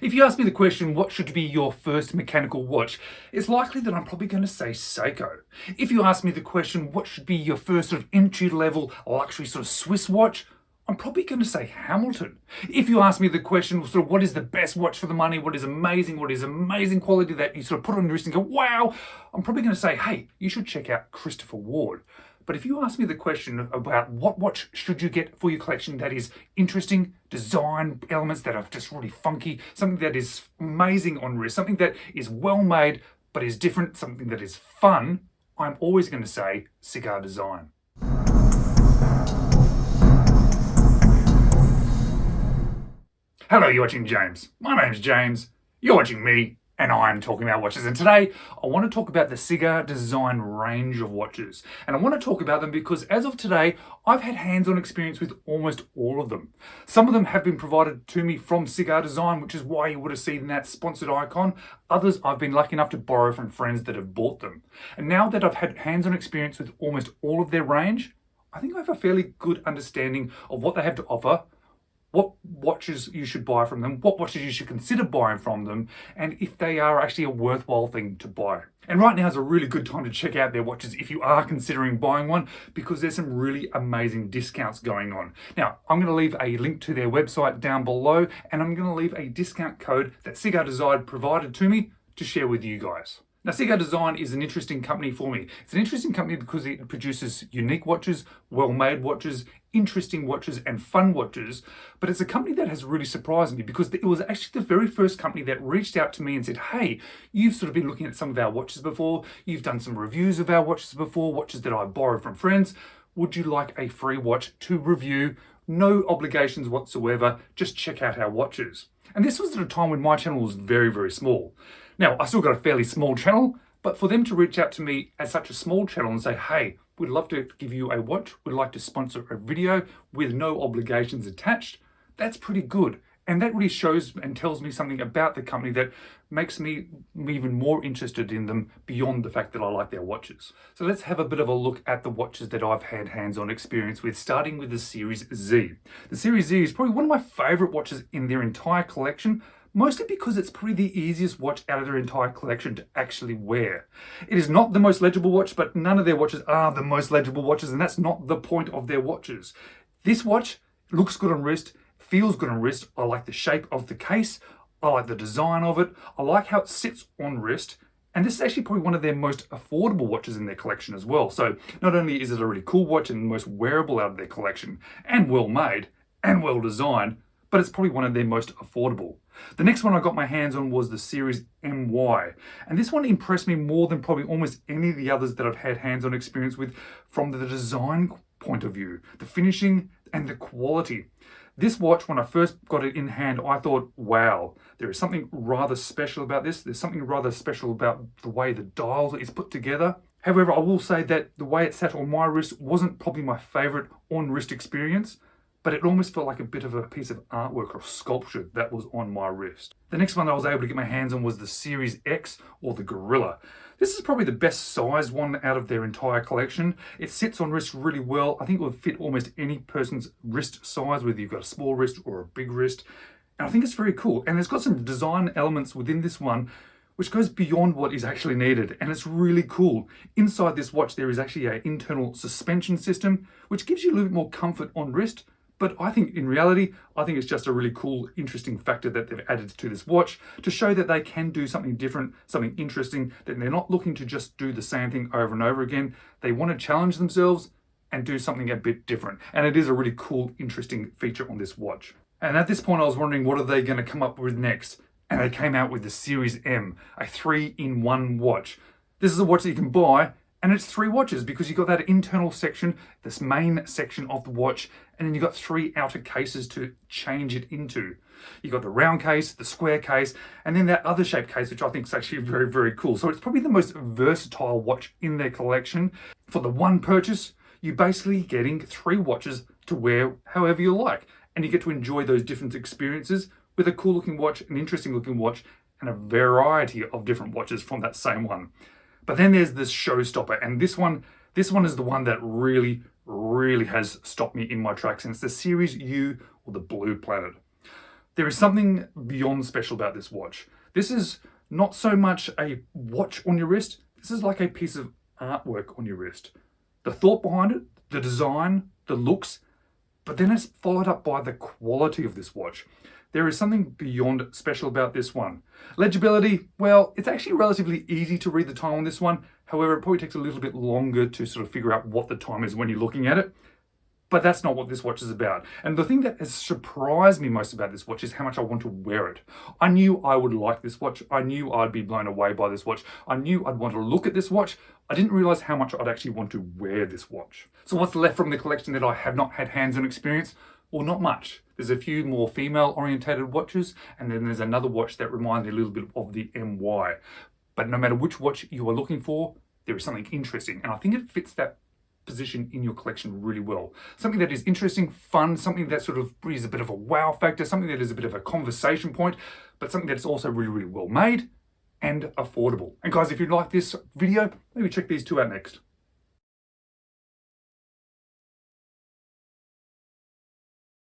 If you ask me the question, what should be your first mechanical watch, it's likely that I'm probably going to say Seiko. If you ask me the question, what should be your first sort of entry-level luxury sort of Swiss watch, I'm probably going to say Hamilton. If you ask me the question, sort of what is the best watch for the money, what is amazing quality that you sort of put on your wrist and go, wow, I'm probably going to say, hey, you should check out Christopher Ward. But if you ask me the question about what watch should you get for your collection that is interesting, design elements that are just really funky, something that is amazing on wrist, something that is well made but is different, something that is fun, I'm always going to say Cigar Design. Hello, you're watching James. My name's James, you're watching me, and I'm talking about watches. And today, I want to talk about the Ciga Design range of watches. And I want to talk about them because as of today, I've had hands-on experience with almost all of them. Some of them have been provided to me from Ciga Design, which is why you would have seen that sponsored icon. Others I've been lucky enough to borrow from friends that have bought them. And now that I've had hands-on experience with almost all of their range, I think I have a fairly good understanding of what they have to offer, what watches you should buy from them, what watches you should consider buying from them, and if they are actually a worthwhile thing to buy. And right now is a really good time to check out their watches if you are considering buying one, because there's some really amazing discounts going on. Now, I'm going to leave a link to their website down below, and I'm going to leave a discount code that Ciga Design provided to me to share with you guys. Now, Ciga Design is an interesting company for me. It's an interesting company because it produces unique watches, well-made watches, interesting watches, and fun watches. But it's a company that has really surprised me because it was actually the very first company that reached out to me and said, hey, you've sort of been looking at some of our watches before. You've done some reviews of our watches before, watches that I've borrowed from friends. Would you like a free watch to review? No obligations whatsoever. Just check out our watches. And this was at a time when my channel was very, very small. Now, I still got a fairly small channel, but for them to reach out to me as such a small channel and say, hey, we'd love to give you a watch, we'd like to sponsor a video with no obligations attached, that's pretty good. And that really shows and tells me something about the company that makes me even more interested in them beyond the fact that I like their watches. So let's have a bit of a look at the watches that I've had hands-on experience with, starting with the Series Z. The Series Z is probably one of my favorite watches in their entire collection, mostly because it's probably the easiest watch out of their entire collection to actually wear. It is not the most legible watch, but none of their watches are the most legible watches, and that's not the point of their watches. This watch looks good on wrist, feels good on wrist. I like the shape of the case. I like the design of it. I like how it sits on wrist. And this is actually probably one of their most affordable watches in their collection as well. So not only is it a really cool watch and the most wearable out of their collection, and well made, and well designed, but it's probably one of their most affordable. The next one I got my hands on was the Series MY. And this one impressed me more than probably almost any of the others that I've had hands-on experience with from the design point of view, the finishing and the quality. This watch, when I first got it in hand, I thought, wow, there is something rather special about this. There's something rather special about the way the dial is put together. However, I will say that the way it sat on my wrist wasn't probably my favorite on-wrist experience, but it almost felt like a bit of a piece of artwork or sculpture that was on my wrist. The next one I was able to get my hands on was the Series X, or the Gorilla. This is probably the best sized one out of their entire collection. It sits on wrist really well. I think it would fit almost any person's wrist size, whether you've got a small wrist or a big wrist. And I think it's very cool. And it's got some design elements within this one which goes beyond what is actually needed, and it's really cool. Inside this watch there is actually an internal suspension system which gives you a little bit more comfort on wrist. But I think in reality, I think it's just a really cool, interesting factor that they've added to this watch to show that they can do something different, something interesting, that they're not looking to just do the same thing over and over again. They want to challenge themselves and do something a bit different. And it is a really cool, interesting feature on this watch. And at this point, I was wondering, what are they going to come up with next? And they came out with the Series M, a 3-in-1 watch. This is a watch that you can buy, and it's 3 watches because you've got that internal section, this main section of the watch, and then you've got 3 outer cases to change it into. You've got the round case, the square case, and then that other shaped case, which I think is actually very, very cool. So it's probably the most versatile watch in their collection. For the one purchase, you're basically getting 3 watches to wear however you like. And you get to enjoy those different experiences with a cool looking watch, an interesting looking watch, and a variety of different watches from that same one. But then there's this showstopper, and this one is the one that really has stopped me in my tracks, and it's the Series U, or the Blue Planet. There is something beyond special about this watch. This is not so much a watch on your wrist, this is like a piece of artwork on your wrist. The thought behind it, the design, the looks, but then it's followed up by the quality of this watch. There is something beyond special about this one. Legibility, well, it's actually relatively easy to read the time on this one. However, it probably takes a little bit longer to sort of figure out what the time is when you're looking at it. But that's not what this watch is about. And the thing that has surprised me most about this watch is how much I want to wear it. I knew I would like this watch. I knew I'd be blown away by this watch. I knew I'd want to look at this watch. I didn't realize how much I'd actually want to wear this watch. So what's left from the collection that I have not had hands-on experience? Well, not much. There's a few more female-orientated watches, and then there's another watch that reminds me a little bit of the MY. But no matter which watch you are looking for, there is something interesting, and I think it fits that position in your collection really well. Something that is interesting, fun, something that sort of brings a bit of a wow factor, something that is a bit of a conversation point, but something that's also really, really well made and affordable. And guys, if you like this video, maybe check these two out next.